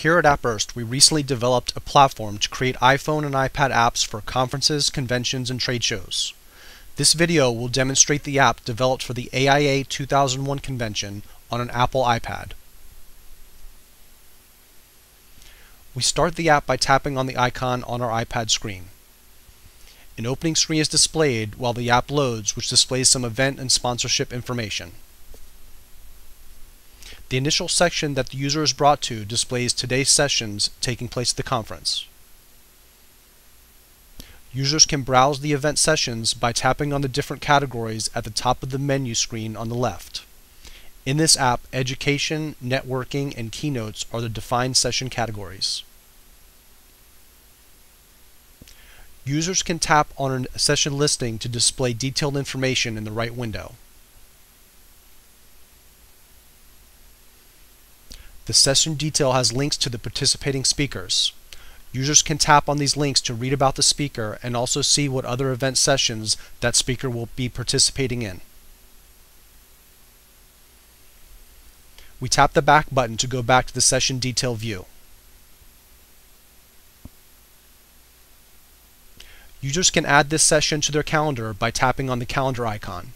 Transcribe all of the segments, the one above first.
Here at AppBurst, we recently developed a platform to create iPhone and iPad apps for conferences, conventions, and trade shows. This video will demonstrate the app developed for the AIA 2001 convention on an Apple iPad. We start the app by tapping on the icon on our iPad screen. An opening screen is displayed while the app loads, which displays some event and sponsorship information. The initial section that the user is brought to displays today's sessions taking place at the conference. Users can browse the event sessions by tapping on the different categories at the top of the menu screen on the left. In this app, education, networking, and keynotes are the defined session categories. Users can tap on a session listing to display detailed information in the right window. The session detail has links to the participating speakers. Users can tap on these links to read about the speaker and also see what other event sessions that speaker will be participating in. We tap the back button to go back to the session detail view. Users can add this session to their calendar by tapping on the calendar icon.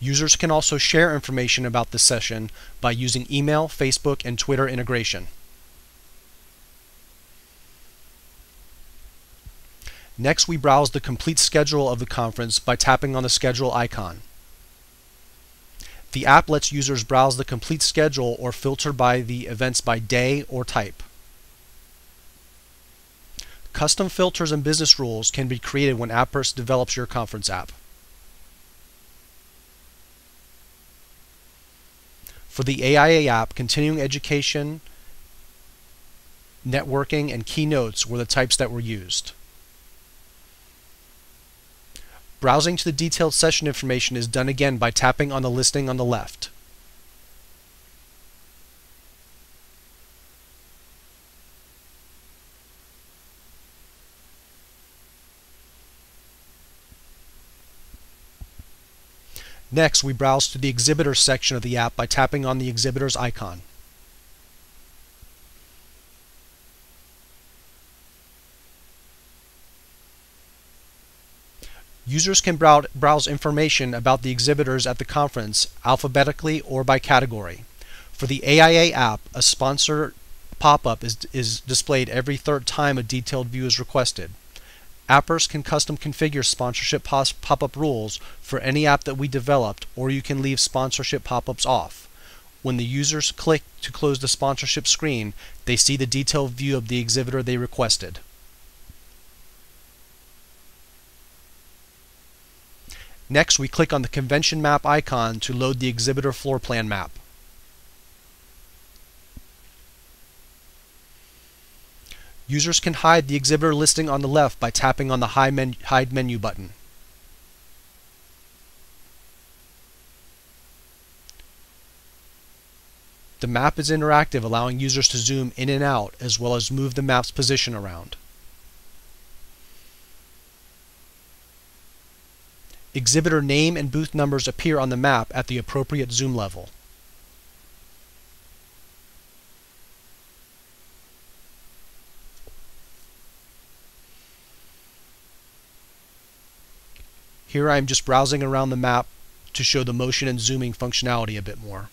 Users can also share information about this session by using email, Facebook, and Twitter integration. Next, we browse the complete schedule of the conference by tapping on the schedule icon. The app lets users browse the complete schedule or filter by the events by day or type. Custom filters and business rules can be created when AppBurst develops your conference app. For the AIA app, continuing education, networking, and keynotes were the types that were used. Browsing to the detailed session information is done again by tapping on the listing on the left. Next, we browse to the Exhibitor section of the app by tapping on the Exhibitor's icon. Users can browse information about the exhibitors at the conference alphabetically or by category. For the AIA app, a sponsor pop-up is displayed every third time a detailed view is requested. AppBurst can custom configure sponsorship pop-up rules for any app that we developed, or you can leave sponsorship pop-ups off. When the users click to close the sponsorship screen, they see the detailed view of the exhibitor they requested. Next, we click on the convention map icon to load the exhibitor floor plan map. Users can hide the exhibitor listing on the left by tapping on the Hide Menu button. The map is interactive, allowing users to zoom in and out, as well as move the map's position around. Exhibitor name and booth numbers appear on the map at the appropriate zoom level. Here I am just browsing around the map to show the motion and zooming functionality a bit more.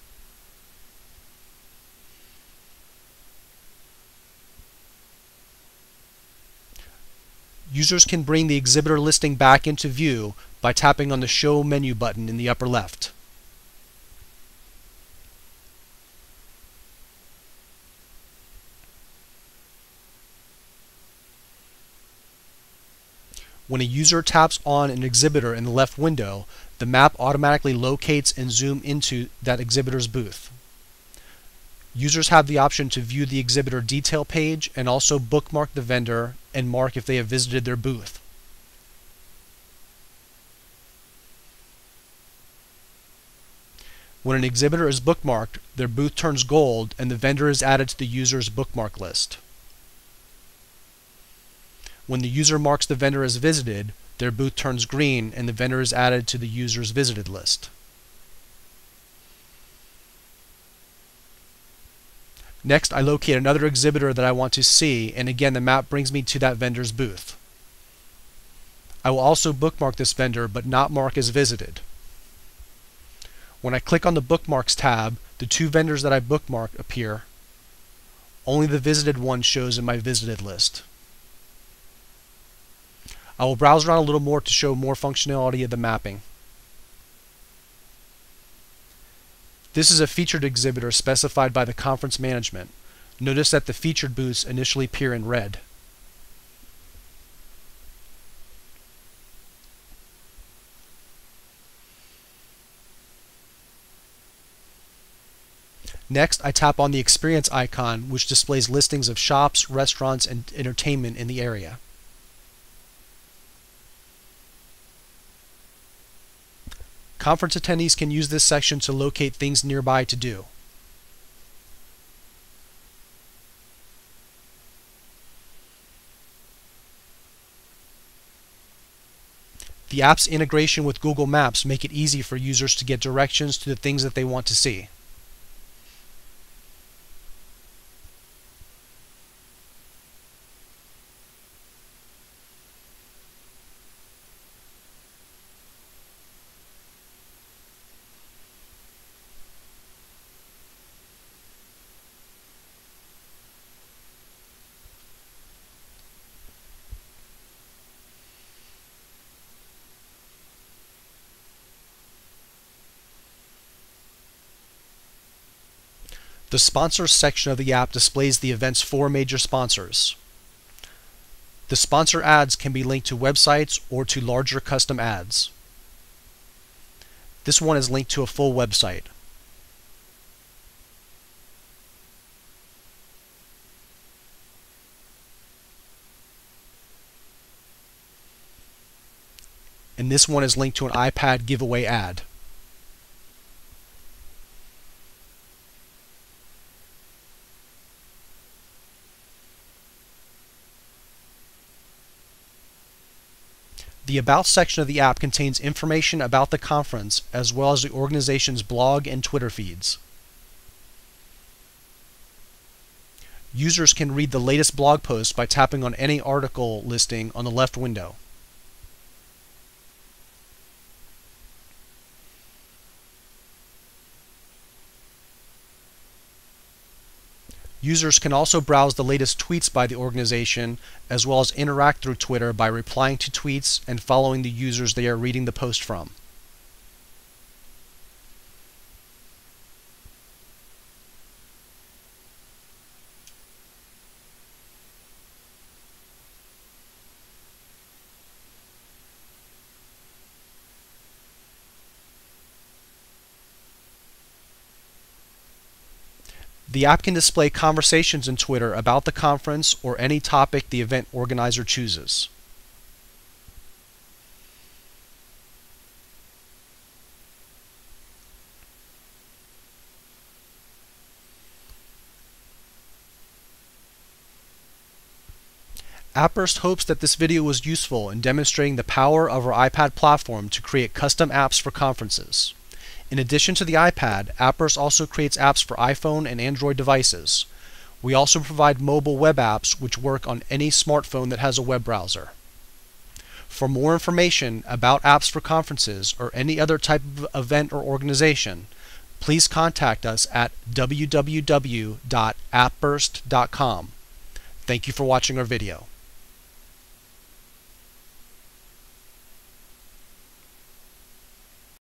Users can bring the exhibitor listing back into view by tapping on the Show Menu button in the upper left. When a user taps on an exhibitor in the left window, the map automatically locates and zooms into that exhibitor's booth. Users have the option to view the exhibitor detail page and also bookmark the vendor and mark if they have visited their booth. When an exhibitor is bookmarked, their booth turns gold and the vendor is added to the user's bookmark list. When the user marks the vendor as visited, their booth turns green and the vendor is added to the user's visited list. Next, I locate another exhibitor that I want to see, and again the map brings me to that vendor's booth. I will also bookmark this vendor but not mark as visited. When I click on the Bookmarks tab, the two vendors that I bookmarked appear. Only the visited one shows in my visited list. I will browse around a little more to show more functionality of the mapping. This is a featured exhibitor specified by the conference management. Notice that the featured booths initially appear in red. Next, I tap on the Experience icon, which displays listings of shops, restaurants, and entertainment in the area. Conference attendees can use this section to locate things nearby to do. The app's integration with Google Maps make it easy for users to get directions to the things that they want to see. The Sponsors section of the app displays the event's 4 major sponsors. The sponsor ads can be linked to websites or to larger custom ads. This one is linked to a full website. And this one is linked to an iPad giveaway ad. The About section of the app contains information about the conference as well as the organization's blog and Twitter feeds. Users can read the latest blog posts by tapping on any article listing on the left window. Users can also browse the latest tweets by the organization, as well as interact through Twitter by replying to tweets and following the users they are reading the post from. The app can display conversations in Twitter about the conference or any topic the event organizer chooses. AppBurst hopes that this video was useful in demonstrating the power of our iPad platform to create custom apps for conferences. In addition to the iPad, AppBurst also creates apps for iPhone and Android devices. We also provide mobile web apps which work on any smartphone that has a web browser. For more information about apps for conferences or any other type of event or organization, please contact us at www.appburst.com. Thank you for watching our video.